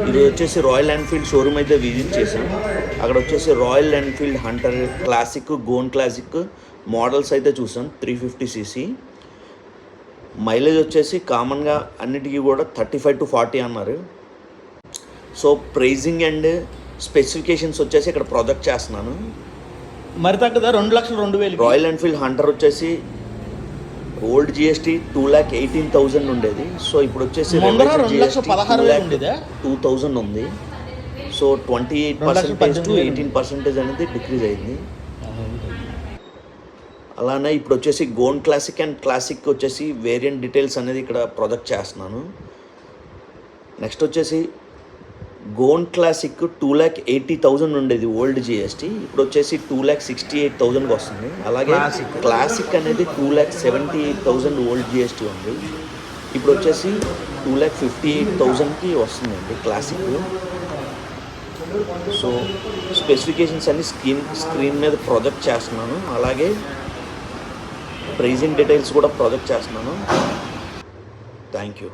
ఇది వచ్చేసి Royal Enfield showroom అయితే విజిట్ చేసాం. అక్కడ వచ్చేసి Royal Enfield Hunter Classic, Goan Classic models అయితే చూసాం. 350cc మైలేజ్ వచ్చేసి కామన్గా అన్నిటికీ కూడా 35 to 40 అన్నారు. సో ప్రైజింగ్ అండ్ స్పెసిఫికేషన్స్ వచ్చేసి ఇక్కడ ప్రొజెక్ట్ చేస్తున్నాను. మరి తగ్గదా 2,02,000. రాయల్ ఎన్ఫీల్డ్ హంటర్ వచ్చేసి ఓల్డ్ జిఎస్టీ 2,18,000 ఉండేది. సో ఇప్పుడు వచ్చేసి 2,16,000 ఉంది. సో 28% to 18% అనేది డిక్రీజ్ అయింది. అలానే ఇప్పుడు వచ్చేసి గోన్ క్లాసిక్ అండ్ క్లాసిక్ వచ్చేసి వేరియంట్ డీటెయిల్స్ అనేది ఇక్కడ ప్రొజెక్ట్ చేస్తున్నాను. నెక్స్ట్ వచ్చేసి గోన్ క్లాసిక్ 2,80,000 ఉండేది ఓల్డ్ జిఎస్టీ, ఇప్పుడు వచ్చేసి 2,68,000కి వస్తుంది. అలాగే క్లాసిక్ అనేది 2,78,000 ఓల్డ్ జిఎస్టీ ఉంది, ఇప్పుడు వచ్చేసి 2,58,000కి వస్తుందండి క్లాసిక్. సో స్పెసిఫికేషన్స్ అన్ని స్క్రీన్ మీద ప్రొజెక్ట్ చేస్తున్నాను. అలాగే ప్రైజింగ్ డీటెయిల్స్ కూడా ప్రొజెక్ట్ చేస్తున్నాను. Thank you.